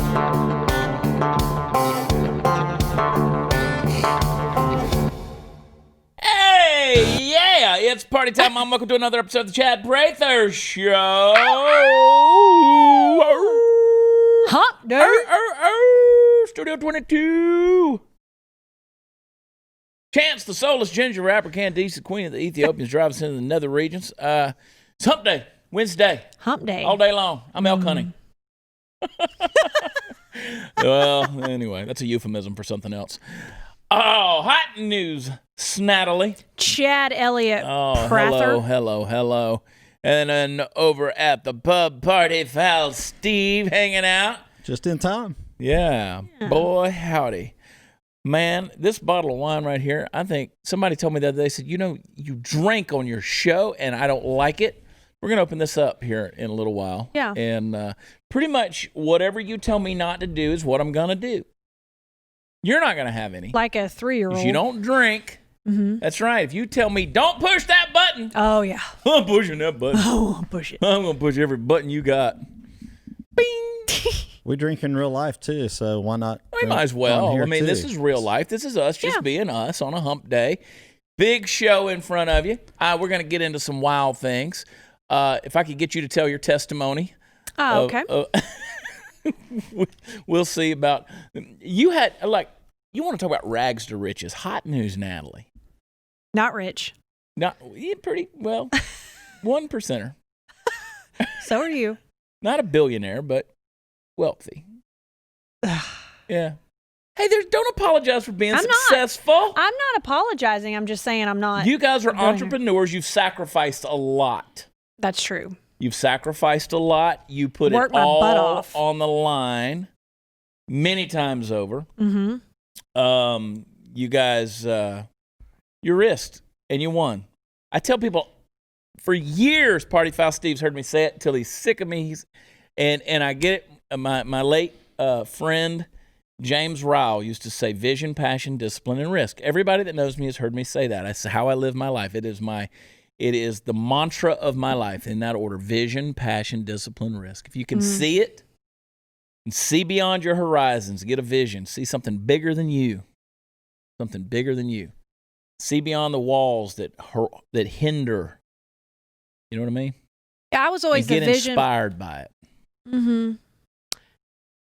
Hey, yeah, it's party time. I'm welcome to another episode of the Chad Prather Show. Hump day. Studio 22. Chance, the soulless ginger rapper, Candice, the queen of the Ethiopians, drive us into the nether regions. It's hump day, Wednesday. Hump day. All day long. I'm elk hunting. Well, anyway, that's a euphemism for something else. Oh, hot news, Snattily. Chad Elliott Oh, Prather. hello. And then over at the pub party, Foul Steve hanging out. Just in time. Yeah, boy, howdy. Man, this bottle of wine right here, I think somebody told me the other day, said, you drink on your show, and I don't like it. We're going to open this up here in a little while. Yeah. And pretty much whatever you tell me not to do is what I'm going to do. You're not going to have any. Like a 3-year-old. If you don't drink, that's right. If you tell me, don't push that button. Oh, yeah. I'm pushing that button. Oh, I'll push it. I'm going to push every button you got. Bing. We drink in real life, too, so why not? We might as well. I mean, this is real life. This is us just being us on a hump day. Big show in front of you. We're going to get into some wild things. If I could get you to tell your testimony. Oh, okay. We'll see about you had you want to talk about rags to riches. Hot news, Natalie. Not rich. Not pretty well. 1%er. So are you. Not a billionaire, but wealthy. Yeah. Hey, don't apologize for being successful. I'm not apologizing. I'm just saying I'm not. You guys are entrepreneurs. You've sacrificed a lot. That's true. You've sacrificed a lot. You put it all on the line many times over. Mm-hmm. You guys, you risked and you won. I tell people for years, Party Foul Steve's heard me say it until he's sick of me. And I get it. My late friend, James Ryle, used to say vision, passion, discipline, and risk. Everybody that knows me has heard me say that. That's how I live my life. It is the mantra of my life in that order: vision, passion, discipline, risk. If you can see it and see beyond your horizons, get a vision, see something bigger than you, see beyond the walls that hinder. You know what I mean? Yeah, I was always the vision. Get inspired by it. Mm-hmm.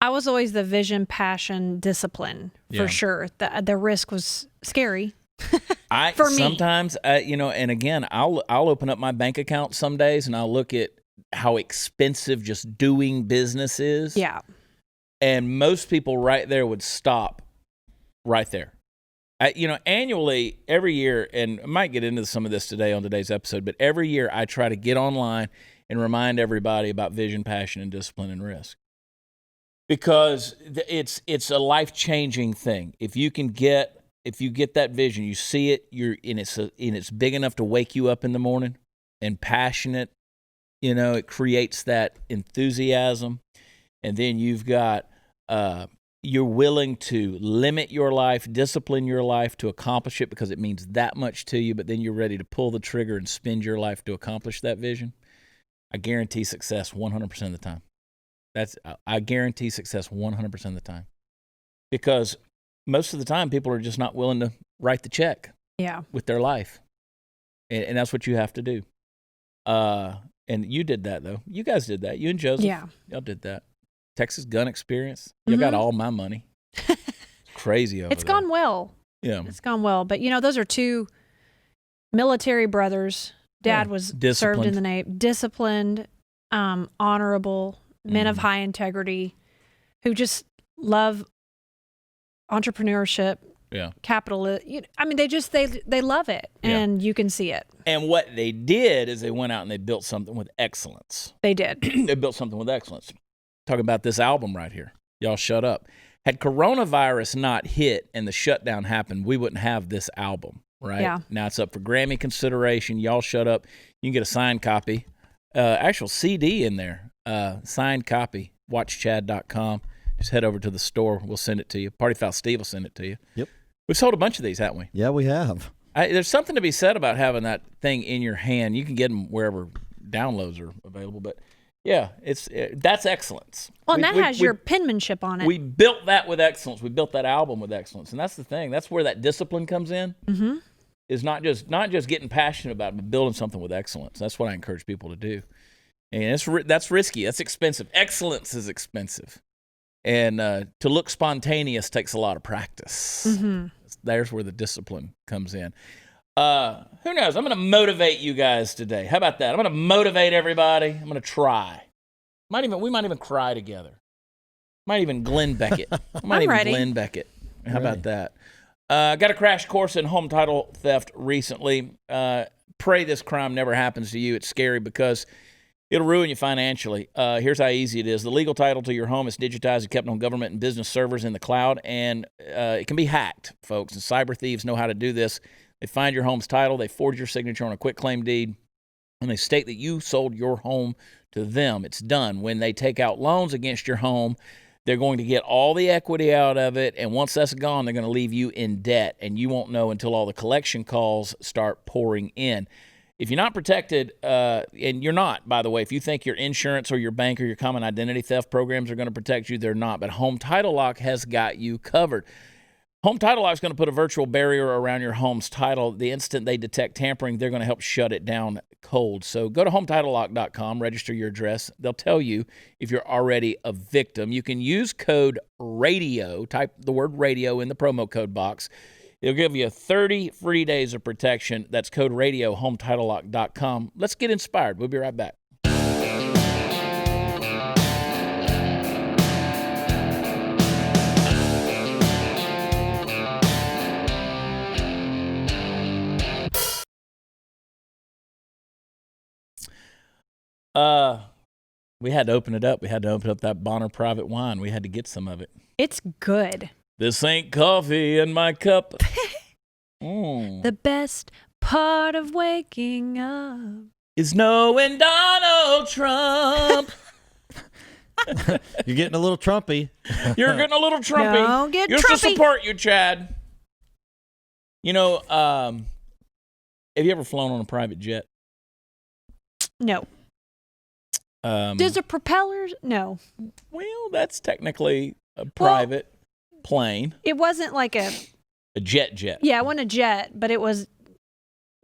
I was always the vision, passion, discipline for sure. The risk was scary. For me. Sometimes, and again, I'll open up my bank account some days and I'll look at how expensive just doing business is. Yeah. And most people right there would stop right there. Annually, every year, and I might get into some of this today on today's episode, but every year I try to get online and remind everybody about vision, passion, and discipline and risk. Because it's a life-changing thing. If you get that vision, you see it, it's big enough to wake you up in the morning, and passionate, it creates that enthusiasm. And then you've got, you're willing to limit your life, discipline your life to accomplish it because it means that much to you, but then you're ready to pull the trigger and spend your life to accomplish that vision. I guarantee success 100% of the time. I guarantee success 100% of the time. Because most of the time, people are just not willing to write the check with their life. And that's what you have to do. And you did that, though. You guys did that. You and Joseph. Yeah. Y'all did that. Texas gun experience. You got all my money. It's crazy over there. It's gone well. Yeah. It's gone well. But, those are two military brothers. Dad was served in the Navy. Disciplined, honorable, men of high integrity who just love entrepreneurship, capital. They love it, and you can see it. And what they did is they went out and they built something with excellence. They did. They built something with excellence. Talking about this album right here. Y'all shut up. Had coronavirus not hit and the shutdown happened, we wouldn't have this album, right? Yeah. Now it's up for Grammy consideration. Y'all shut up. You can get a signed copy. Actual CD in there. Signed copy. WatchChad.com. Just head over to the store. We'll send it to you. Party Foul Steve will send it to you. Yep. We've sold a bunch of these, haven't we? Yeah, we have. There's something to be said about having that thing in your hand. You can get them wherever downloads are available, but Yeah, that's excellence. Well, and that has your penmanship on it. We built that with excellence. We built that album with excellence, and that's the thing. That's where that discipline comes in. Mm-hmm. Is not just getting passionate about it, but building something with excellence. That's what I encourage people to do. And that's risky. That's expensive. Excellence is expensive, and to look spontaneous takes a lot of practice. Mm-hmm. There's where the discipline comes in. Who knows? I'm going to motivate you guys today. How about that? I'm going to motivate everybody. I'm going to try. We might even cry together. Might even Glenn Beckett. Glenn Beckett. How about that? Got a crash course in home title theft recently. Pray this crime never happens to you. It's scary because it'll ruin you financially. Here's how easy it is. The legal title to your home is digitized and kept on government and business servers in the cloud, and it can be hacked, folks. And cyber thieves know how to do this. They find your home's title, they forge your signature on a quitclaim deed, and they state that you sold your home to them. It's done. When they take out loans against your home, they're going to get all the equity out of it, and once that's gone, they're going to leave you in debt, and you won't know until all the collection calls start pouring in. If you're not protected, and you're not, by the way, if you think your insurance or your bank or your common identity theft programs are going to protect you, they're not. But Home Title Lock has got you covered. Home Title Lock is going to put a virtual barrier around your home's title. The instant they detect tampering, they're going to help shut it down cold. So go to HometitleLock.com, register your address. They'll tell you if you're already a victim. You can use code RADIO, type the word radio in the promo code box. It'll give you 30 free days of protection. That's code RADIO, HometitleLock.com. Let's get inspired. We'll be right back. We had to open it up. We had to open up that Bonner private wine. We had to get some of it. It's good. This ain't coffee in my cup. The best part of waking up is knowing Donald Trump. You're getting a little Trumpy. You're getting a little Trumpy. Don't get Used Trumpy. to support you, Chad. You know, have you ever flown on a private jet? No. Does a propeller? No. Well, that's technically a private plane. It wasn't like a jet. Yeah, it wasn't a jet, but it was.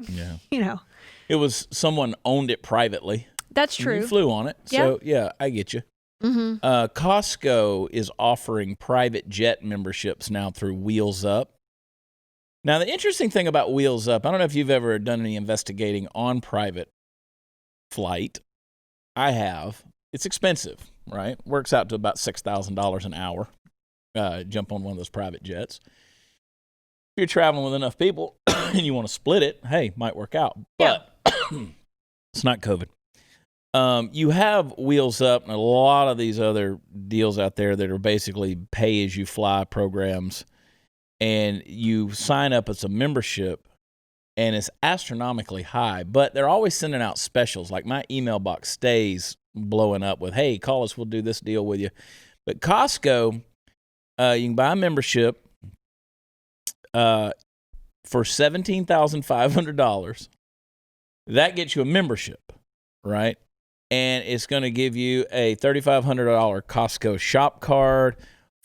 Yeah. You know. It was someone owned it privately. That's true. You flew on it. So, yeah, I get you. Mm-hmm. Costco is offering private jet memberships now through Wheels Up. Now, the interesting thing about Wheels Up, I don't know if you've ever done any investigating on private flight. I have. It's expensive, right? Works out to about $6,000 an hour. Jump on one of those private jets. If you're traveling with enough people and you want to split it, hey, might work out. But it's not COVID. You have Wheels Up and a lot of these other deals out there that are basically pay-as-you-fly programs, and you sign up as a membership, and it's astronomically high, but they're always sending out specials. Like my email box stays blowing up with, hey, call us, we'll do this deal with you. But Costco, you can buy a membership for $17,500. That gets you a membership, right? And it's going to give you a $3,500 Costco shop card,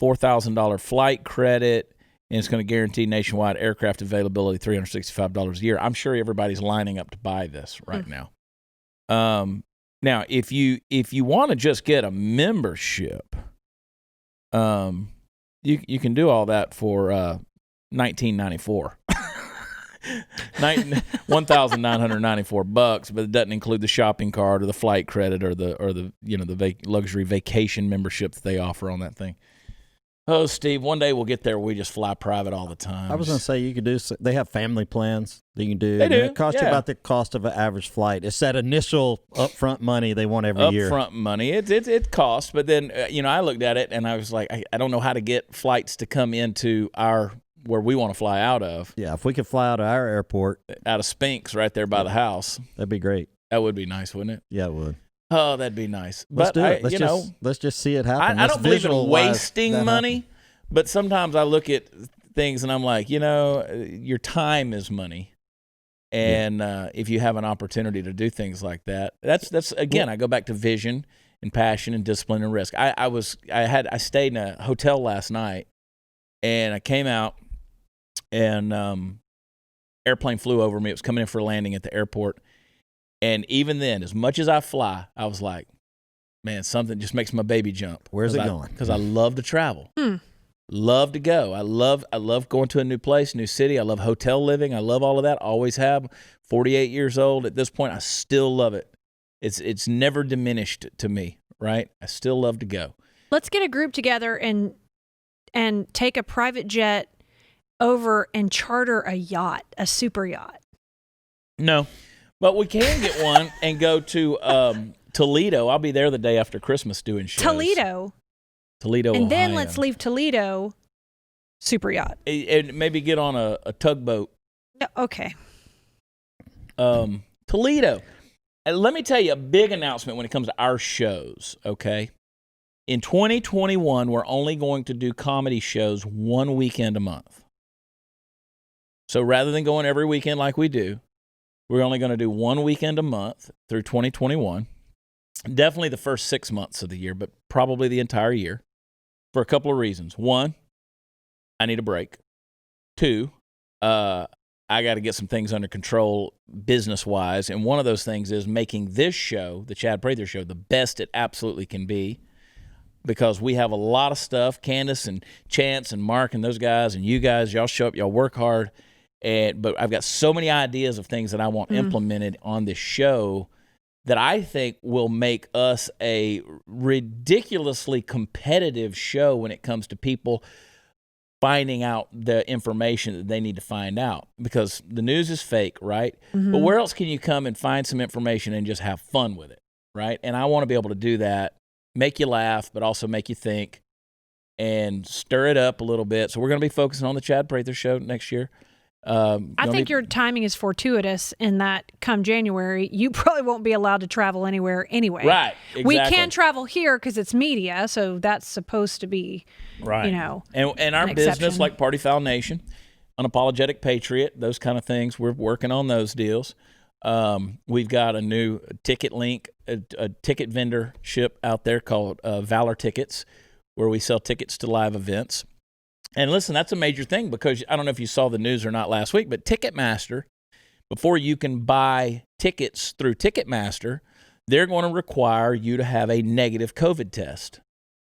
$4,000 flight credit, and it's going to guarantee nationwide aircraft availability, $365 a year. I'm sure everybody's lining up to buy this right now. Now, if you want to just get a membership, you can do all that for $1,994. $1,994, but it doesn't include the shopping cart or the flight credit or the luxury vacation membership that they offer on that thing. Oh, Steve, one day we'll get there where we just fly private all the time. I was going to say you could do. They have family plans that you can do. They do. It costs you about the cost of an average flight. It's that initial upfront money they want every year. Upfront money. It costs, but then I looked at it and I was like, I don't know how to get flights to come into where we want to fly out of. Yeah, if we could fly out of our airport, out of Spinks, right there by the house, that'd be great. That would be nice, wouldn't it? Yeah, it would. Oh, that'd be nice. Let's but do it. Let's just see it happen. I don't believe in wasting money, but sometimes I look at things and I'm like, your time is money. And if you have an opportunity to do things like that, that's again, I go back to vision and passion and discipline and risk. I stayed in a hotel last night, and I came out, and airplane flew over me. It was coming in for a landing at the airport. And even then, as much as I fly, I was like, man, something just makes my baby jump. Where's it going? Because I love to travel. Love to go. I love going to a new place, new city. I love hotel living. I love all of that. Always have. 48 years old at this point. I still love it. It's never diminished to me, right? I still love to go. Let's get a group together and take a private jet over and charter a yacht, a super yacht. No, but we can get one and go to Toledo. I'll be there the day after Christmas doing shows. Toledo, and then Ohio. let's leave Toledo, super yacht, and maybe get on a tugboat. No, okay. Toledo. Let me tell you a big announcement when it comes to our shows, okay? In 2021, we're only going to do comedy shows one weekend a month. So rather than going every weekend like we do, we're only going to do one weekend a month through 2021. Definitely the first 6 months of the year, but probably the entire year for a couple of reasons. One, I need a break. Two, I got to get some things under control business-wise, and one of those things is making this show, the Chad Prather Show, the best it absolutely can be, because we have a lot of stuff. Candace and Chance and Mark and those guys and you guys, y'all show up, y'all work hard, but I've got so many ideas of things that I want implemented on this show that I think will make us a ridiculously competitive show when it comes to people finding out the information that they need to find out, because the news is fake, right? But where else can you come and find some information and just have fun with it, right? And I want to be able to do that, make you laugh, but also make you think and stir it up a little bit. So we're going to be focusing on the Chad Prather Show next year. I think your timing is fortuitous in that come January, you probably won't be allowed to travel anywhere anyway. Right, exactly. We can travel here because it's media, so that's supposed to be, right. And our an business, exception. like Party Foul Nation, Unapologetic Patriot, those kind of things, we're working on those deals. We've got a new ticket link, a ticket vendorship out there called Valor Tickets, where we sell tickets to live events. And listen, that's a major thing, because I don't know if you saw the news or not last week, but Ticketmaster, before you can buy tickets through Ticketmaster, they're going to require you to have a negative COVID test.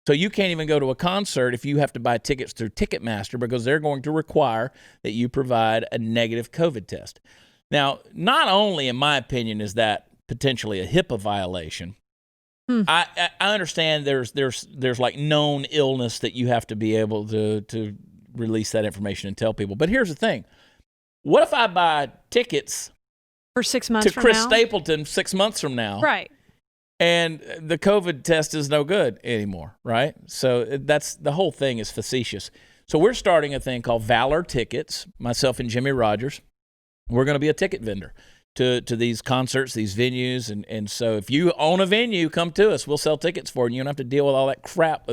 So you can't even go to a concert if you have to buy tickets through Ticketmaster, because they're going to require that you provide a negative COVID test. Now, not only, in my opinion, is that potentially a HIPAA violation, I understand there's like known illness that you have to be able to release that information and tell people. But here's the thing. What if I buy tickets for 6 months to from Chris now? Stapleton 6 months from now? Right. And the COVID test is no good anymore, right? So that's the whole thing is facetious. So we're starting a thing called Valor Tickets, myself and Jimmy Rogers. We're going to be a ticket vendor to these concerts, these venues. And so if you own a venue, come to us. We'll sell tickets for you. You don't have to deal with all that crap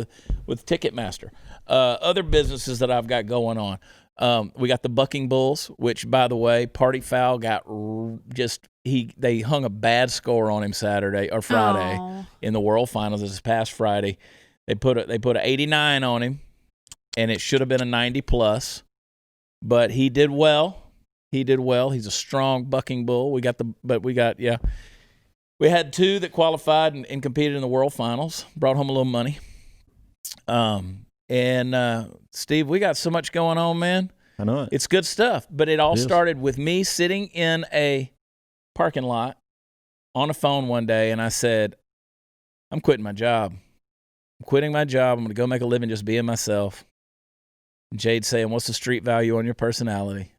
with Ticketmaster. Other businesses that I've got going on. We got the Bucking Bulls, which, by the way, Party Foul got they hung a bad score on him Saturday or Friday in the World Finals this past Friday. They put an 89 on him, and it should have been a 90 plus, but he did well. He's a strong bucking bull. We had two that qualified and competed in the World Finals, brought home a little money. Steve, we got so much going on, man. I know it. It's good stuff, but it all started with me sitting in a parking lot on a phone one day, and I said, I'm quitting my job. I'm quitting my job. I'm going to go make a living just being myself. And Jade's saying, what's the street value on your personality?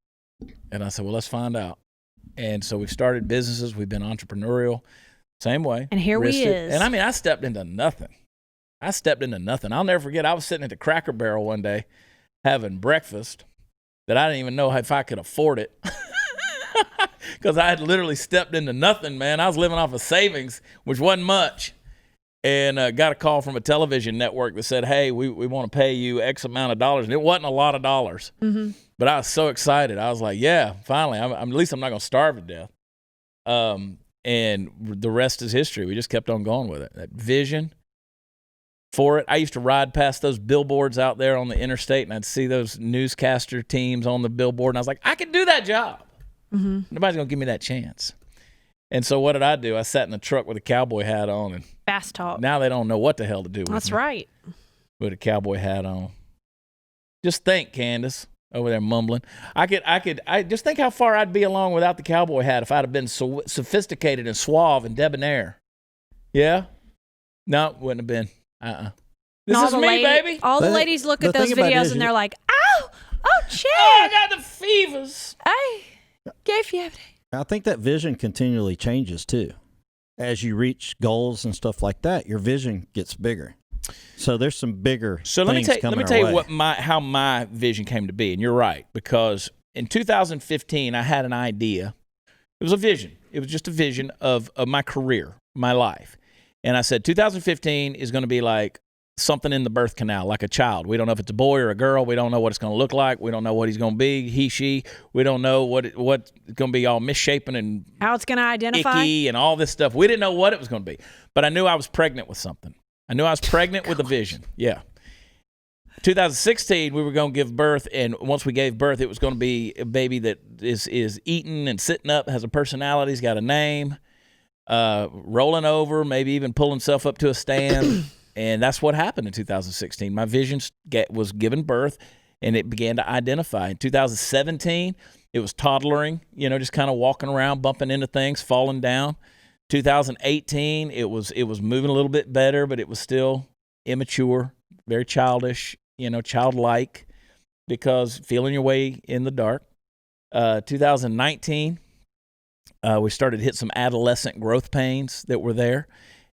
And I said, well, let's find out. And so we've started businesses. We've been entrepreneurial. Same way. And here we is. And I mean, I stepped into nothing. I'll never forget. I was sitting at the Cracker Barrel one day having breakfast that I didn't even know if I could afford it. Because I had literally stepped into nothing, man. I was living off of savings, which wasn't much. And got a call from a television network that said, hey, we want to pay you X amount of dollars. And it wasn't a lot of dollars. Mm-hmm. But I was so excited. I was like, yeah, finally. At least I'm not going to starve to death. And the rest is history. We just kept on going with it. That vision for it. I used to ride past those billboards out there on the interstate, and I'd see those newscaster teams on the billboard, and I was like, I can do that job. Mm-hmm. Nobody's going to give me that chance. And so what did I do? I sat in the truck with a cowboy hat on. And fast talk. Now they don't know what the hell to do with That's me. right. With a cowboy hat on. Just think, Candace, over there mumbling. I just think how far I'd be along without the cowboy hat if I'd have been so sophisticated and suave and debonair. Yeah? No, wouldn't have been. This is me, baby. All the ladies look at those videos and they're like, oh, Chad. Oh, I got the fevers. I gave you everything. I think that vision continually changes too. As you reach goals and stuff like that, your vision gets bigger. So there's some bigger things coming our way. Let me tell you how my vision came to be, and you're right, because in 2015 I had an idea. It was a vision. It was just a vision of my career, my life. And I said 2015 is going to be like something in the birth canal, like a child. We don't know if it's a boy or a girl. We don't know what it's going to look like. We don't know what he's going to be, he, she. We don't know what's going to be all misshapen and how it's going to identify, icky and all this stuff. We didn't know what it was going to be, but I knew I was pregnant with something. I knew I was pregnant with a vision. Yeah. 2016, we were going to give birth, and once we gave birth, it was going to be a baby that is eating and sitting up, has a personality, has got a name, rolling over, maybe even pulling himself up to a stand. And that's what happened in 2016. My vision was given birth, and it began to identify. In 2017, it was toddlering, just kind of walking around, bumping into things, falling down. 2018, it was moving a little bit better, but it was still immature, very childish, childlike, because feeling your way in the dark. 2019, we started to hit some adolescent growth pains that were there.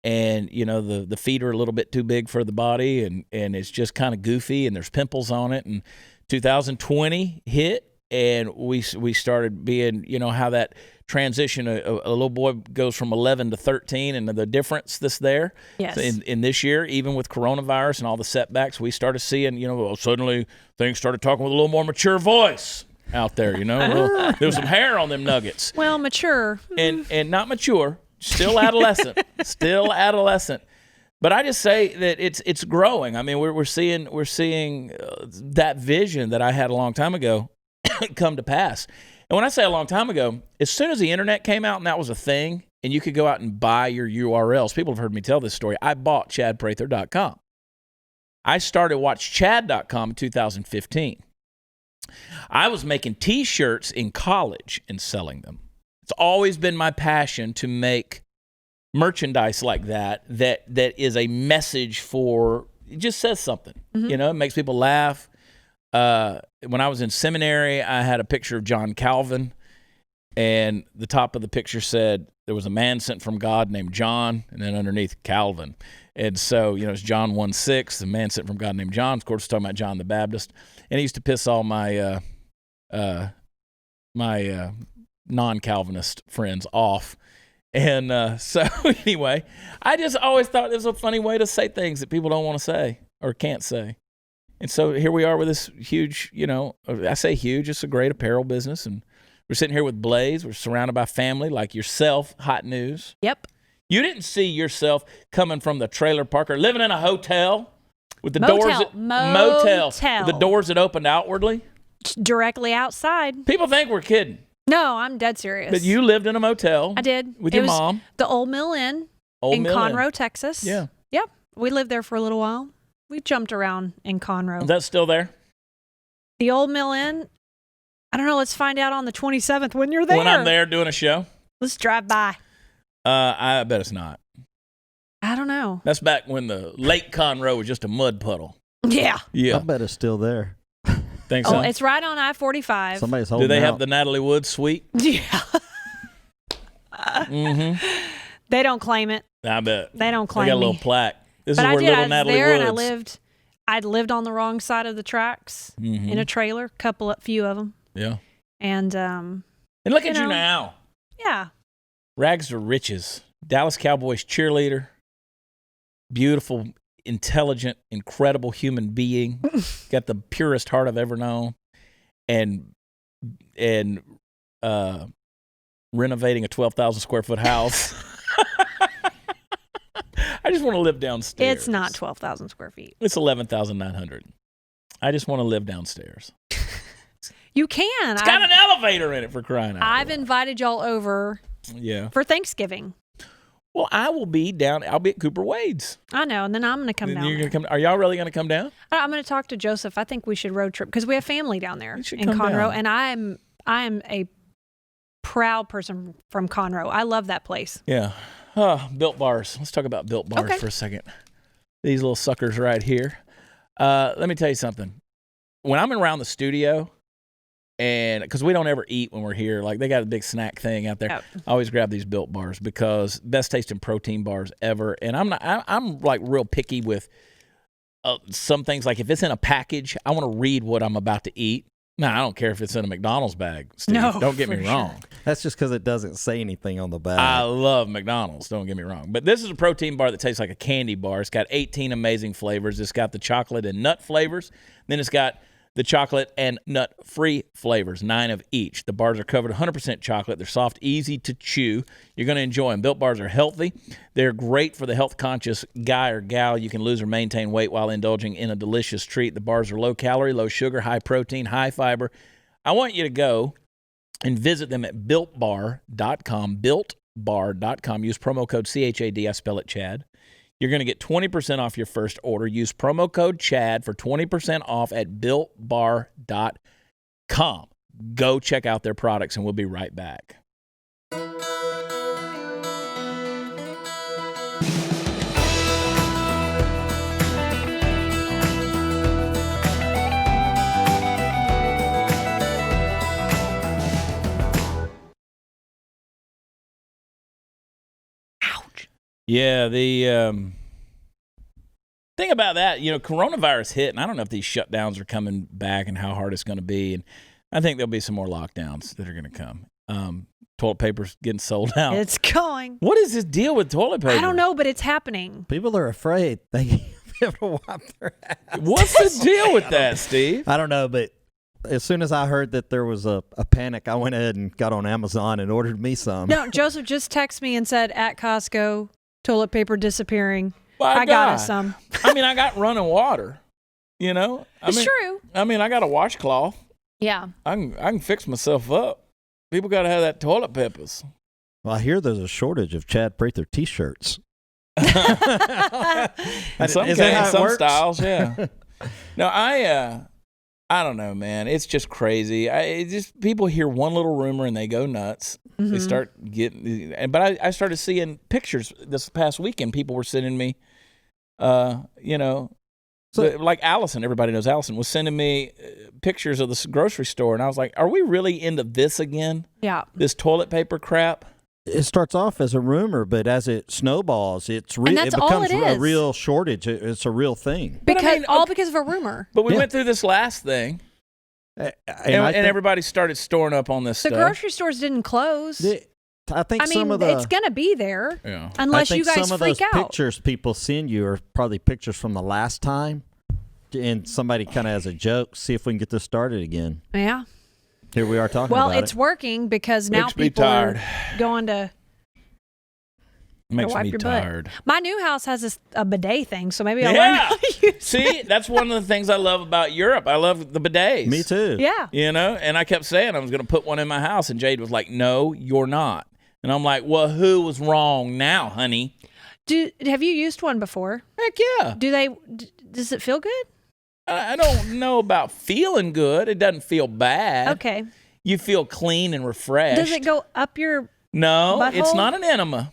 And, the feet are a little bit too big for the body, and it's just kind of goofy, and there's pimples on it. And 2020 hit, and we started being, how that transition, a little boy goes from 11 to 13, and the difference that's there. Yes. So in this year, even with coronavirus and all the setbacks, we started seeing, suddenly things started talking with a little more mature voice out there, there was some hair on them nuggets. Well, mature. And not mature. Still adolescent, but I just say that it's growing. I mean, we're seeing that vision that I had a long time ago come to pass. And when I say a long time ago, as soon as the internet came out and that was a thing, and you could go out and buy your URLs, people have heard me tell this story. I bought ChadPrather.com. I started WatchChad.com in 2015. I was making T-shirts in college and selling them. It's always been my passion to make merchandise like that is a message for, it just says something, it makes people laugh. When I was in seminary, I had a picture of John Calvin, and the top of the picture said there was a man sent from God named John, and then underneath Calvin. And so, it's John 1:6, the man sent from God named John. Of course, talking about John the Baptist. And he used to piss all my non-Calvinist friends off. And so anyway, I just always thought it was a funny way to say things that people don't want to say or can't say. And so here we are with this huge, I say huge, it's a great apparel business. And we're sitting here with Blaze. We're surrounded by family like yourself, hot news. Yep. You didn't see yourself coming from the trailer park or living in a hotel with the doors motel with the doors that opened outwardly. Directly outside. People think we're kidding. No, I'm dead serious. But you lived in a motel. I did. With your mom. The Old Mill Inn in Conroe, Texas. Yeah. Yep. We lived there for a little while. We jumped around in Conroe. Is that still there? The Old Mill Inn? I don't know. Let's find out on the 27th when you're there. When I'm there doing a show? Let's drive by. I bet it's not. I don't know. That's back when the Lake Conroe was just a mud puddle. Yeah. I bet it's still there. Think so? It's right on I-45. Somebody's holding Do they out. have the Natalie Wood suite? Yeah. They don't claim it. I bet. They don't claim They got a little me. plaque. This But is where little Natalie Woods. And I'd lived on the wrong side of the tracks in a trailer, few of them. Yeah. And look at you now. Yeah. Rags to riches. Dallas Cowboys cheerleader. Beautiful, intelligent, incredible human being. Got the purest heart I've ever known. And renovating a 12,000 square foot house. I just want to live downstairs. It's not 12,000 square feet. It's 11,900. I just want to live downstairs. You can. It's got an elevator in it, for crying out loud. I've invited y'all over for Thanksgiving. Well, I'll be at Cooper Wade's. I know, and then I'm going to come down. You're gonna come. Are y'all really going to come down? I'm going to talk to Joseph. I think we should road trip because we have family down there in come Conroe, down. and I am a proud person from Conroe. I love that place. Yeah. Built bars. Let's talk about Built bars for a second. These little suckers right here. Let me tell you something. When I'm around the studio, and because we don't ever eat when we're here, like they got a big snack thing out there. Yep. I always grab these Built bars because best tasting protein bars ever. And I'm like real picky with some things. Like if it's in a package, I want to read what I'm about to eat. No, I don't care if it's in a McDonald's bag, Steve. No, don't get me wrong. Sure. That's just because it doesn't say anything on the bag. I love McDonald's, don't get me wrong. But this is a protein bar that tastes like a candy bar. It's got 18 amazing flavors. It's got the chocolate and nut flavors. Then it's got the chocolate and nut-free flavors, 9 of each. The bars are covered 100% chocolate. They're soft, easy to chew. You're going to enjoy them. Built bars are healthy. They're great for the health-conscious guy or gal. You can lose or maintain weight while indulging in a delicious treat. The bars are low-calorie, low-sugar, high-protein, high-fiber. I want you to go and visit them at BuiltBar.com, BuiltBar.com. Use promo code CHAD. I spell it Chad. You're going to get 20% off your first order. Use promo code CHAD for 20% off at BuiltBar.com. Go check out their products, and we'll be right back. Yeah, the thing about that, coronavirus hit, and I don't know if these shutdowns are coming back and how hard it's going to be. And I think there'll be some more lockdowns that are going to come. Toilet paper's getting sold out. It's going. What is this deal with toilet paper? I don't know, but it's happening. People are afraid they have to wipe their ass. What's the deal with that, Steve? I don't know, but as soon as I heard that there was a panic, I went ahead and got on Amazon and ordered me some. No, Joseph just texted me and said, at Costco, toilet paper disappearing. I got us some. I mean, I got running water, It's true. I mean, I got a washcloth. Yeah. I can fix myself up. People got to have that toilet papers. Well, I hear there's a shortage of Chad Prather T-shirts. In some styles, yeah. No, I don't know, man. It's just crazy. People hear one little rumor and they go nuts. Mm-hmm. They start getting, but I started seeing pictures this past weekend. People were sending me, like Allison. Everybody knows Allison was sending me pictures of the grocery store, and I was like, "Are we really into this again? Yeah, this toilet paper crap." It starts off as a rumor, but as it snowballs, it becomes a real shortage. It's a real thing. Because because of a rumor. But we went through this last thing, and everybody started storing up on this stuff. The grocery stores didn't close. I think it's going to be there unless you guys freak out. Some of those pictures people send you are probably pictures from the last time, and somebody kind of as a joke, see if we can get this started again. Yeah. Here we are talking about it. Well, it's working because now people are going to Makes wipe me your tired. Butt. My new house has a bidet thing, so maybe I'll learn how to use See, that's one of the things I love about Europe. I love the bidets. Me too. Yeah. And I kept saying I was going to put one in my house, and Jade was like, "No, you're not." And I'm like, "Well, who was wrong now, honey?" Have you used one before? Heck yeah. Does it feel good? I don't know about feeling good. It doesn't feel bad. Okay. You feel clean and refreshed. Does it go up your No, butthole? It's not an enema.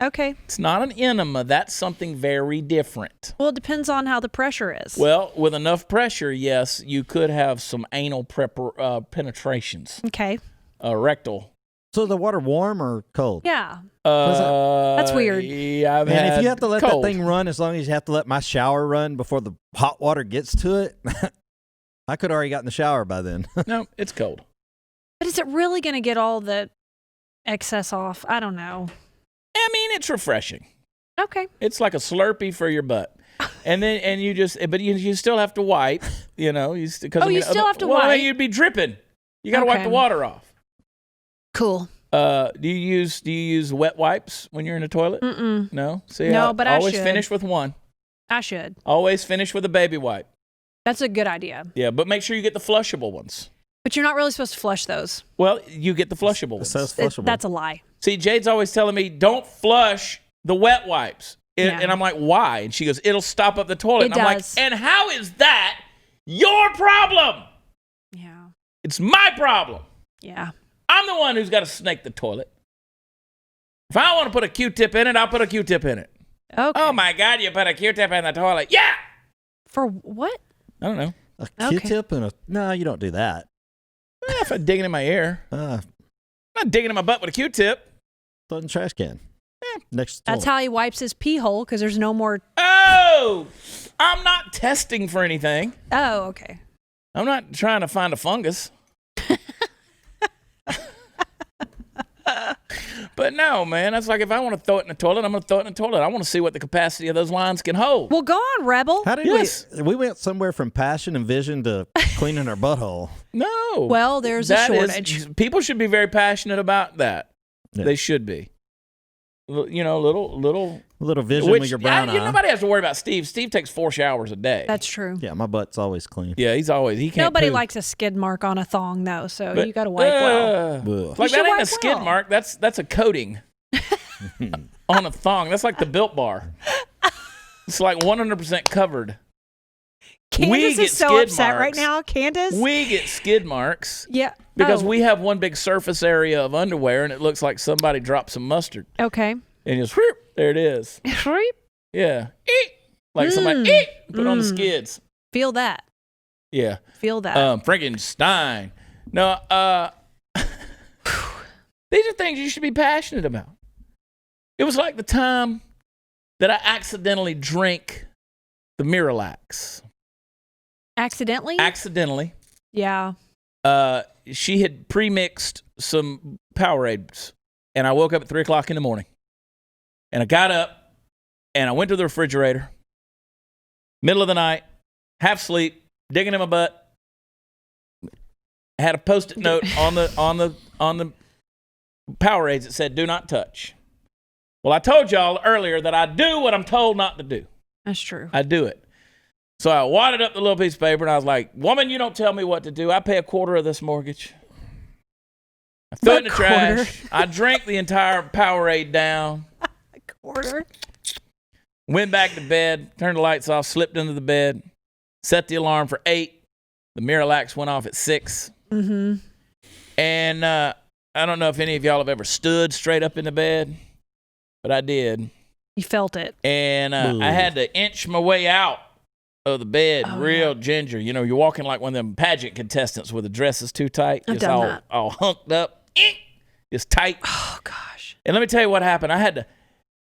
Okay. It's not an enema. That's something very different. Well, it depends on how the pressure is. Well, with enough pressure, yes, you could have some anal penetrations. Okay. Rectal. So the water warm or cold? Yeah. That's weird. Yeah, and if you have to let that thing run, as long as you have to let my shower run before the hot water gets to it, I could already got in the shower by then. No, it's cold. But is it really going to get all the excess off? I don't know. I mean, it's refreshing. Okay. It's like a Slurpee for your butt. And you still have to wipe, you still have to wipe. Well, you'd be dripping. You got to wipe the water off. Cool. Do you use wet wipes when you're in the toilet? Mm-mm. No? See, no, but always I should. Finish with one. I should. Always finish with a baby wipe. That's a good idea. Yeah, but make sure you get the flushable ones. But you're not really supposed to flush those. Well, you get the flushable ones. It says flushable. That's a lie. See, Jade's always telling me, don't flush the wet wipes. Yeah. And I'm like, why? And she goes, it'll stop up the toilet. It and I'm does. like, and how is that your problem? Yeah. It's my problem. Yeah. I'm the one who's got to snake the toilet. If I want to put a Q-tip in it, I'll put a Q-tip in it. Okay. Oh, my God, you put a Q-tip in the toilet. Yeah! For what? I don't know. A Q-tip and a... No, you don't do that. If I'm digging in my ear. I'm not digging in my butt with a Q-tip. Throw it in the trash can. Next to the That's toilet. how he wipes his pee hole, because there's no more... Oh! I'm not testing for anything. Oh, okay. I'm not trying to find a fungus. But no, man, that's like if I want to throw it in the toilet, I'm going to throw it in the toilet. I want to see what the capacity of those lines can hold. Well, go on, Rebel. How did we went somewhere from passion and vision to cleaning our butthole. No. Well, there's a shortage. People should be very passionate about that. Yeah. They should be. You know, little vision with your brown eye. Nobody has to worry about Steve. Steve takes 4 showers a day. That's true. Yeah, my butt's always clean. Yeah, he can't Nobody poo. likes a skid mark on a thong, though, so But, you got to wipe well. Ugh. Like You that should ain't a wipe skid well. mark. That's a coating on a thong. That's like the Built Bar. It's like 100% covered. Candace get is so skid upset right marks. now. Candace? We get skid marks Yeah. because Oh, we have one big surface area of underwear, and it looks like somebody dropped some mustard. Okay. And just whoop, there it is. Yeah. Eek. Like somebody eek, put on the skids. Feel that. Yeah. Feel that. Frankenstein. No, these are things you should be passionate about. It was like the time that I accidentally drank the Miralax. Accidentally? Accidentally. Yeah. She had pre-mixed some Powerades, and I woke up at 3 o'clock in the morning. And I got up, and I went to the refrigerator, middle of the night, half asleep, digging in my butt. I had a Post-it note on the Powerades that said, "Do not touch." Well, I told y'all earlier that I do what I'm told not to do. That's true. I do it. So I wadded up the little piece of paper, and I was like, "Woman, you don't tell me what to do. I pay a quarter of this mortgage." I threw it in the trash. I drank the entire Powerade down. Quarter. Went back to bed, turned the lights off, slipped into the bed, set the alarm for 8. The Miralax went off at 6. Mm-hmm. And I don't know if any of y'all have ever stood straight up in the bed, but I did. You felt it. And I had to inch my way out of the bed real ginger. You know, you're walking like one of them pageant contestants where the dress is too tight. I've Just done that. all hunked up. Just tight. Oh, gosh. And let me tell you what happened. I had to,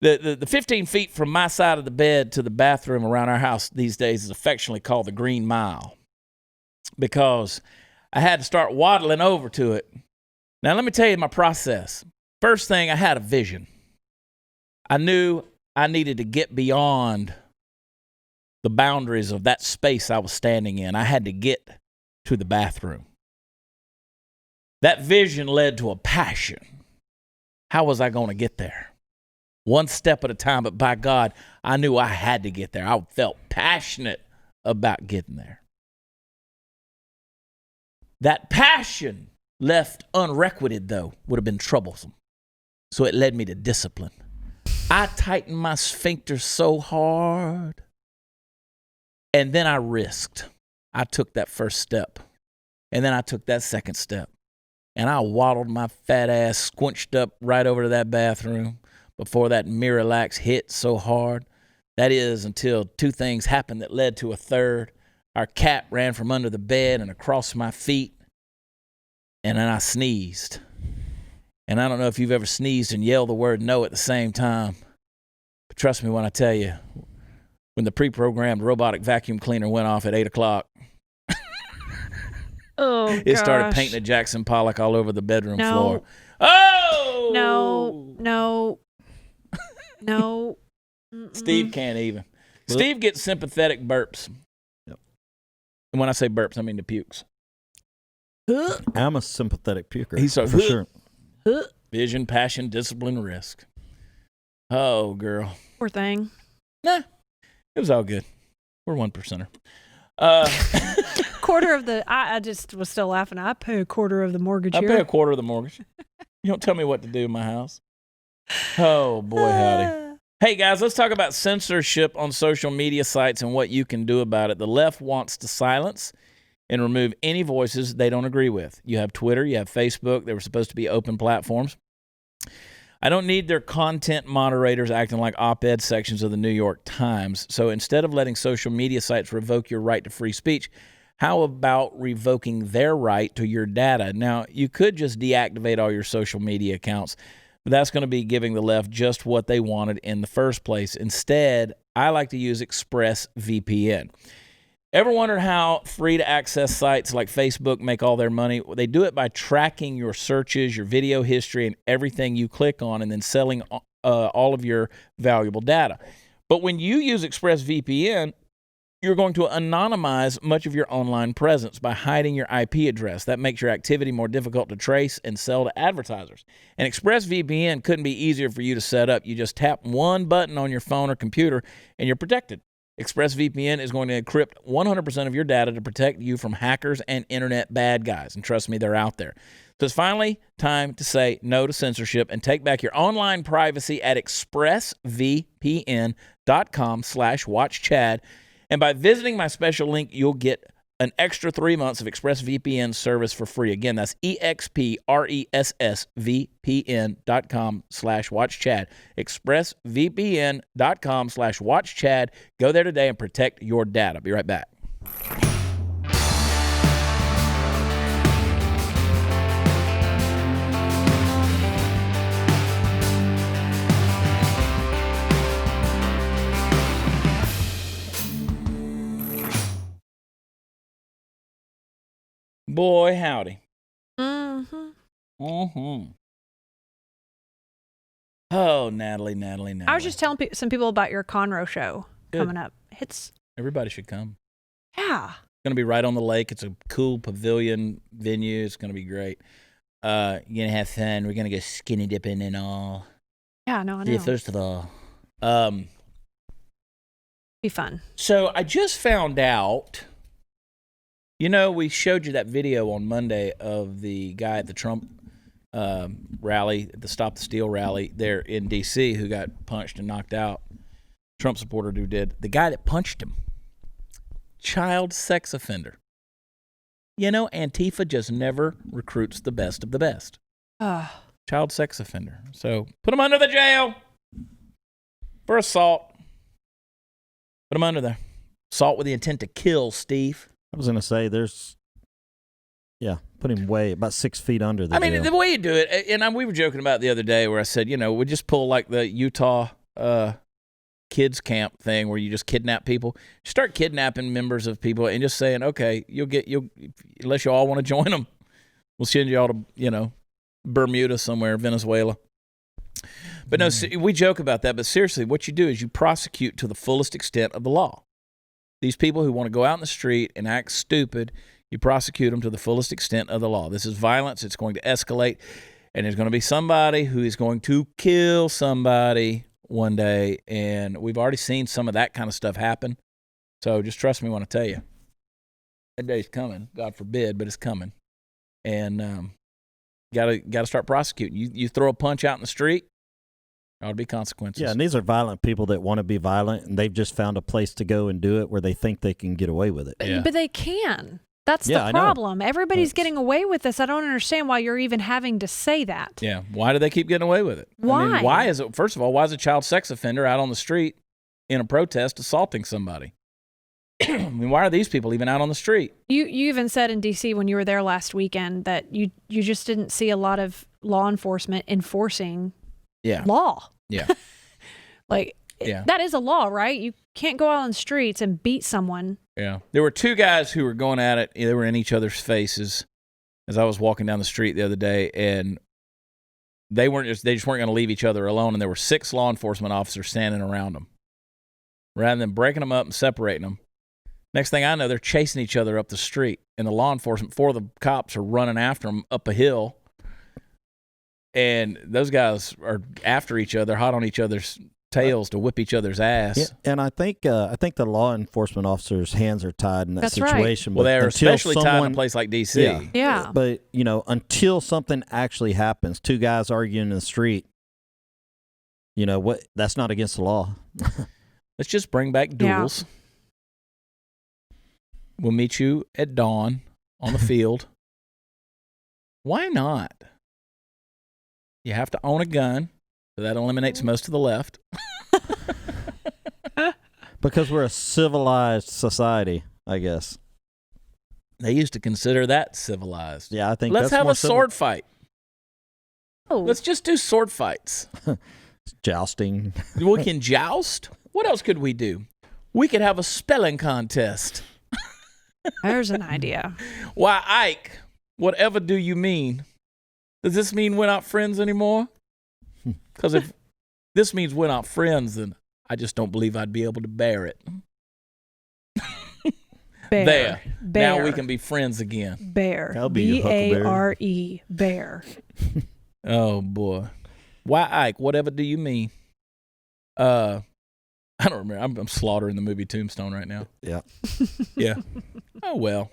the 15 feet from my side of the bed to the bathroom around our house these days is affectionately called the Green Mile because I had to start waddling over to it. Now, let me tell you my process. First thing, I had a vision. I knew I needed to get beyond the boundaries of that space I was standing in. I had to get to the bathroom. That vision led to a passion. How was I going to get there? One step at a time, but by God, I knew I had to get there. I felt passionate about getting there. That passion left unrequited, though, would have been troublesome. So it led me to discipline. I tightened my sphincter so hard, and then I risked. I took that first step, and then I took that second step, and I waddled my fat ass, squinched up right over to that bathroom before that Miralax hit so hard. That is until 2 things happened that led to a third. Our cat ran from under the bed and across my feet, and then I sneezed. And I don't know if you've ever sneezed and yelled the word no at the same time. But trust me when I tell you, when the pre-programmed robotic vacuum cleaner went off at 8 o'clock, it started painting a Jackson Pollock all over the bedroom floor. Oh! No. Steve can't even. Steve gets sympathetic burps. Yep. And when I say burps, I mean the pukes. I'm a sympathetic puker. He's so for sure. Yeah, Vision, passion, discipline, risk. Oh, girl. Poor thing. Nah, it was all good. We're 1%er. Quarter of the, I just was still laughing. I pay a quarter of the mortgage I here. pay a quarter of the mortgage. You don't tell me what to do in my house. Oh, boy, howdy. Hey, guys, let's talk about censorship on social media sites and what you can do about it. The left wants to silence and remove any voices they don't agree with. You have Twitter, you have Facebook. They were supposed to be open platforms. I don't need their content moderators acting like op-ed sections of the New York Times. So instead of letting social media sites revoke your right to free speech, how about revoking their right to your data? Now, you could just deactivate all your social media accounts, but that's going to be giving the left just what they wanted in the first place. Instead, I like to use ExpressVPN. Ever wondered how free-to-access sites like Facebook make all their money? Well, they do it by tracking your searches, your video history, and everything you click on, and then selling all of your valuable data. But when you use ExpressVPN, you're going to anonymize much of your online presence by hiding your IP address. That makes your activity more difficult to trace and sell to advertisers. And ExpressVPN couldn't be easier for you to set up. You just tap one button on your phone or computer, and you're protected. ExpressVPN is going to encrypt 100% of your data to protect you from hackers and internet bad guys. And trust me, they're out there. So it's finally time to say no to censorship and take back your online privacy at expressvpn.com/watchchad. And by visiting my special link, you'll get an extra 3 months of ExpressVPN service for free. Again, that's expressvpn.com/watchchad. expressvpn.com/watchchad. Go there today and protect your data. Be right back. Boy, howdy. Mm-hmm. Mm-hmm. Oh, Natalie. I was just telling some people about your Conroe show coming up. Everybody should come. Yeah. It's going to be right on the lake. It's a cool pavilion venue. It's going to be great. You're going to have fun. We're going to go skinny dipping and all. Yeah, no, I know. Yeah, first of all. Be fun. So I just found out, we showed you that video on Monday of the guy at the Trump rally, the Stop the Steal rally there in D.C. who got punched and knocked out. Trump supporter who did. The guy that punched him, child sex offender. Antifa just never recruits the best of the best. Child sex offender. So put him under the jail for assault. Put him under there. Assault with the intent to kill, Steve. I was going to say put him way about 6 feet under the jail. The way you do it, and we were joking about it the other day where I said, we just pull like the Utah kids camp thing where you just kidnap people. Start kidnapping members of people and just saying, okay, unless you all want to join them, we'll send you all to, Bermuda somewhere, Venezuela. But no, we joke about that. But seriously, what you do is you prosecute to the fullest extent of the law. These people who want to go out in the street and act stupid, you prosecute them to the fullest extent of the law. This is violence. It's going to escalate. And there's going to be somebody who is going to kill somebody one day. And we've already seen some of that kind of stuff happen. So just trust me when I tell you. That day's coming. God forbid, but it's coming. And gotta start prosecuting. You throw a punch out in the street, there ought to be consequences. Yeah, and these are violent people that want to be violent, and they've just found a place to go and do it where they think they can get away with it. Yeah. But they can. That's the problem. Everybody's getting away with this. I don't understand why you're even having to say that. Yeah. Why do they keep getting away with it? Why? Why is it? First of all, why is a child sex offender out on the street in a protest assaulting somebody? Why are these people even out on the street? You even said in D.C. when you were there last weekend that you just didn't see a lot of law enforcement enforcing law. Yeah. That is a law, right? You can't go out on the streets and beat someone. Yeah. There were two guys who were going at it. They were in each other's faces as I was walking down the street the other day, and they just weren't going to leave each other alone, and there were 6 law enforcement officers standing around them. Rather than breaking them up and separating them, next thing I know, they're chasing each other up the street, and the law enforcement, 4 of the cops are running after them up a hill. and those guys are after each other, hot on each other's tails to whip each other's ass. Yeah, and I think the law enforcement officers' hands are tied in that situation. Right. Well, they're especially tied in a place like D.C. Yeah. But until something actually happens, two guys arguing in the street, what? That's not against the law. Let's just bring back duels. Yeah. We'll meet you at dawn on the field. Why not? You have to own a gun, so that eliminates most of the left. Because we're a civilized society, I guess. They used to consider that civilized. Yeah, I think let's that's have more a sword fight. Oh. Let's just do sword fights. Jousting. We can joust. What else could we do? We could have a spelling contest. There's an idea. Why, Ike, whatever do you mean? Does this mean we're not friends anymore? Because if this means we're not friends, then I just don't believe I'd be able to bear it. There. Now we can be friends again. Bear. B-A-R-E. Bear. Oh, boy. Why, Ike, whatever do you mean? I don't remember. I'm slaughtering the movie Tombstone right now. Yeah. Yeah. Oh, well.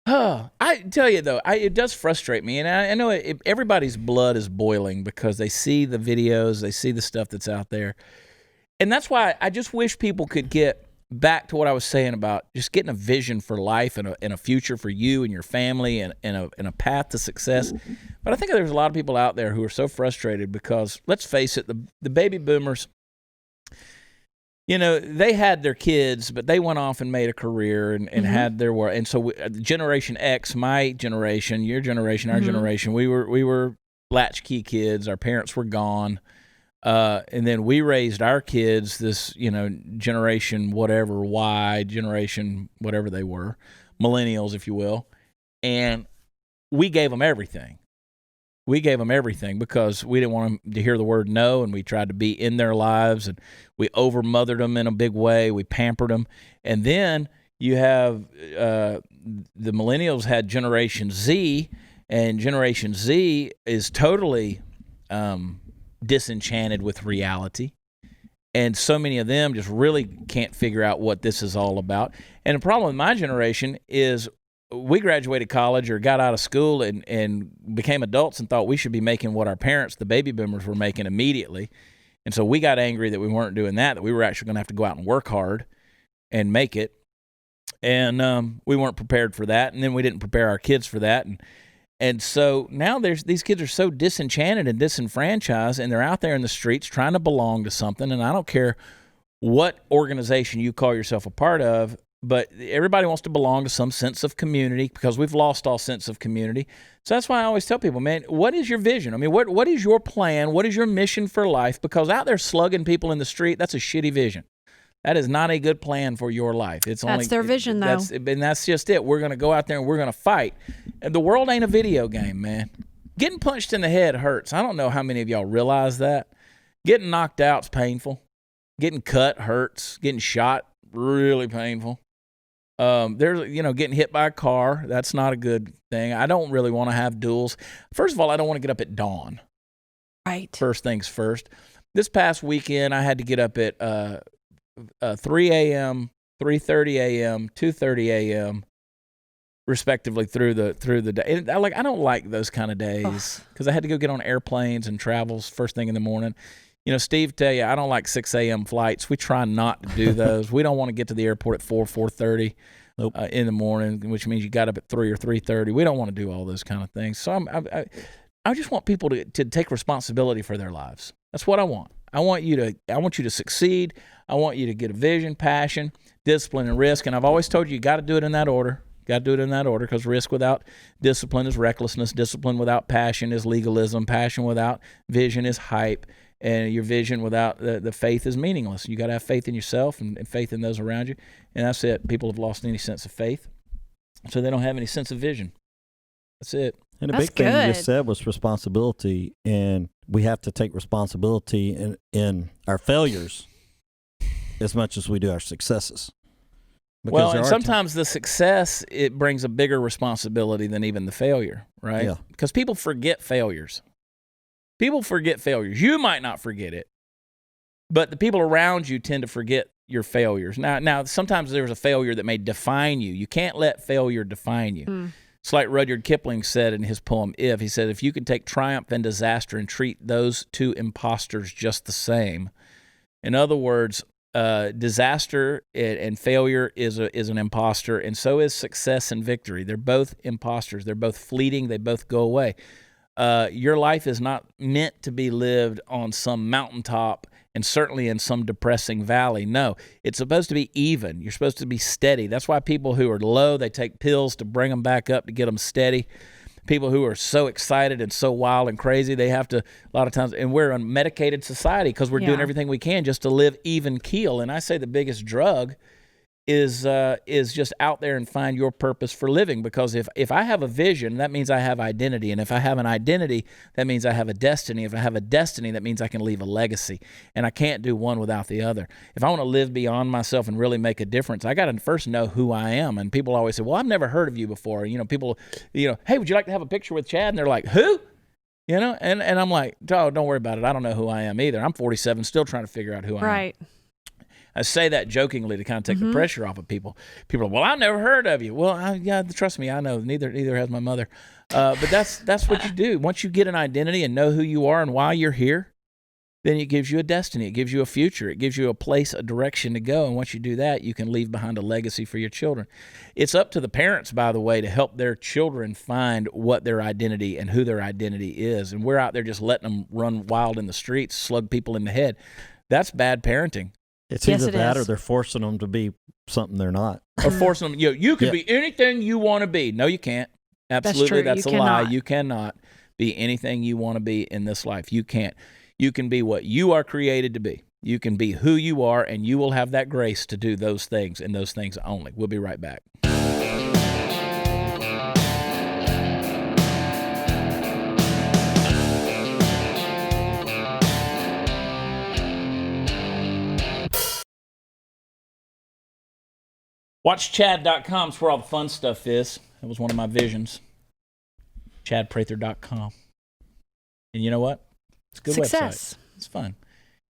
I tell you, though, it does frustrate me. And I know everybody's blood is boiling because they see the videos, they see the stuff that's out there. And that's why I just wish people could get back to what I was saying about just getting a vision for life and a future for you and your family and a path to success. But I think there's a lot of people out there who are so frustrated because, let's face it, the baby boomers, they had their kids, but they went off and made a career and had their work. And so Generation X, my generation, your generation, our generation, we were latchkey kids. Our parents were gone. And then we raised our kids, this, generation whatever, Y, generation whatever they were, millennials, if you will. And we gave them everything. We gave them everything because we didn't want them to hear the word no, and we tried to be in their lives, and we over-mothered them in a big way. We pampered them. And then you have the millennials had Generation Z, and Generation Z is totally disenchanted with reality. And so many of them just really can't figure out what this is all about. And the problem with my generation is we graduated college or got out of school and became adults and thought we should be making what our parents, the baby boomers, were making immediately. And so we got angry that we weren't doing that we were actually going to have to go out and work hard and make it. And we weren't prepared for that. And then we didn't prepare our kids for that. And so now these kids are so disenchanted and disenfranchised, and they're out there in the streets trying to belong to something. And I don't care what organization you call yourself a part of, but everybody wants to belong to some sense of community because we've lost all sense of community. So that's why I always tell people, man, what is your vision? I mean, what is your plan? What is your mission for life? Because out there slugging people in the street, that's a shitty vision. That is not a good plan for your life. That's their vision, though. And that's just it. We're going to go out there and we're going to fight. And the world ain't a video game, man. Getting punched in the head hurts. I don't know how many of y'all realize that. Getting knocked out's painful. Getting cut hurts. Getting shot, really painful. There's, getting hit by a car. That's not a good thing. I don't really want to have duels. First of all, I don't want to get up at dawn. Right. First things first. This past weekend, I had to get up at 3 a.m., 3:30 a.m., 2:30 a.m., respectively through the day. And I don't like those kind of days because I had to go get on airplanes and travels first thing in the morning. Steve tell you, I don't like 6 a.m. flights. We try not to do those. We don't want to get to the airport at 4:30 in the morning, which means you got up at 3 or 3:30. We don't want to do all those kind of things. So I just want people to take responsibility for their lives. That's what I want. I want you to succeed. I want you to get a vision, passion, discipline, and risk. And I've always told you got to do it in that order. Got to do it in that order because risk without discipline is recklessness. Discipline without passion is legalism. Passion without vision is hype. And your vision without the faith is meaningless. You got to have faith in yourself and faith in those around you. And that's it. People have lost any sense of faith, so they don't have any sense of vision. That's it. And the big thing you just said was responsibility, and we have to take responsibility in our failures as much as we do our successes. Well, and sometimes the success, it brings a bigger responsibility than even the failure, right? Yeah. Because people forget failures. People forget failures. You might not forget it, but the people around you tend to forget your failures. Now, sometimes there's a failure that may define you. You can't let failure define you. It's like Rudyard Kipling said in his poem, If. He said, if you can take triumph and disaster and treat those two impostors just the same. In other words, disaster and failure is an imposter, and so is success and victory. They're both imposters. They're both fleeting. They both go away. Your life is not meant to be lived on some mountaintop and certainly in some depressing valley. No, it's supposed to be even. You're supposed to be steady. That's why people who are low, they take pills to bring them back up to get them steady. People who are so excited and so wild and crazy, they have to, a lot of times, and we're a medicated society because we're doing everything we can just to live even keel. And I say the biggest drug is just out there and find your purpose for living, because if I have a vision, that means I have identity, and if I have an identity, that means I have a destiny. If I have a destiny, that means I can leave a legacy, and I can't do one without the other. If I want to live beyond myself and really make a difference, I got to first know who I am. And people always say, well, I've never heard of you before. People, hey, would you like to have a picture with Chad? And they're like, who? And I'm like, oh, don't worry about it. I don't know who I am either. I'm 47, still trying to figure out who I am. Right. I say that jokingly to kind of take the pressure off of people. People are, well, I've never heard of you. Well, yeah, trust me, I know. Neither has my mother. But that's what you do. Once you get an identity and know who you are and why you're here, then it gives you a destiny. It gives you a future. It gives you a place, a direction to go. And once you do that, you can leave behind a legacy for your children. It's up to the parents, by the way, to help their children find what their identity and who their identity is. And we're out there just letting them run wild in the streets, slug people in the head. That's bad parenting. It's either that or they're forcing them to be something they're not. Or forcing them, you can be anything you want to be. No, you can't. Absolutely, that's a lie. You cannot be anything you want to be in this life. You can't. You can be what you are created to be. You can be who you are, and you will have that grace to do those things and those things only. We'll be right back. WatchChad.com is where all the fun stuff is. That was one of my visions. ChadPrather.com. And you know what? It's a good website. It's fun.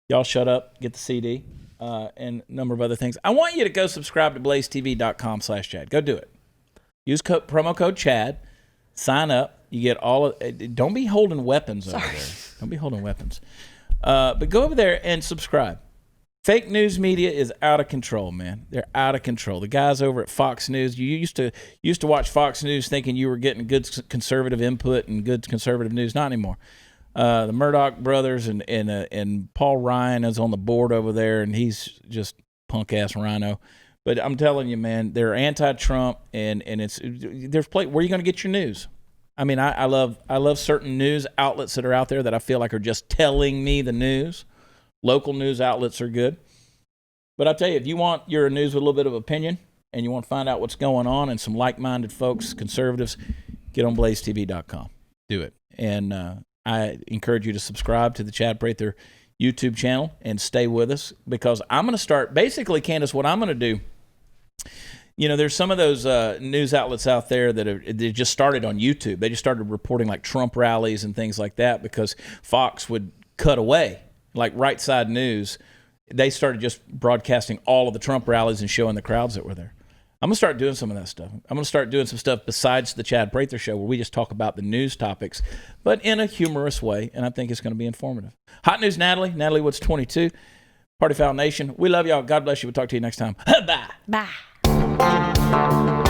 Y'all shut up, get the CD, and a number of other things. I want you to go subscribe to BlazeTV.com/Chad. Go do it. Use promo code Chad. Sign up. You get all of. Don't be holding weapons over there. Don't be holding weapons. But go over there and subscribe. Fake news media is out of control, man. They're out of control. The guys over at Fox News, you used to watch Fox News thinking you were getting good conservative input and good conservative news. Not anymore. The Murdoch brothers and Paul Ryan is on the board over there, and he's just punk ass rhino. But I'm telling you, man, they're anti-Trump, and there's where are you going to get your news? I mean, I love certain news outlets that are out there that I feel like are just telling me the news. Local news outlets are good. But I'll tell you, if you want your news with a little bit of opinion and you want to find out what's going on and some like-minded folks, conservatives, get on BlazeTV.com. Do it. And I encourage you to subscribe to the Chad Prather YouTube channel and stay with us, because I'm going to start, basically, Candace, what I'm going to do, there's some of those news outlets out there they just started on YouTube. They just started reporting like Trump rallies and things like that because Fox would cut away. Like Right Side News, they started just broadcasting all of the Trump rallies and showing the crowds that were there. I'm going to start doing some of that stuff. I'm going to start doing some stuff besides the Chad Prather Show where we just talk about the news topics, but in a humorous way, and I think it's going to be informative. Hot News Natalie Woods 22, Party Foul Nation. We love y'all. God bless you. We'll talk to you next time. Bye. Bye.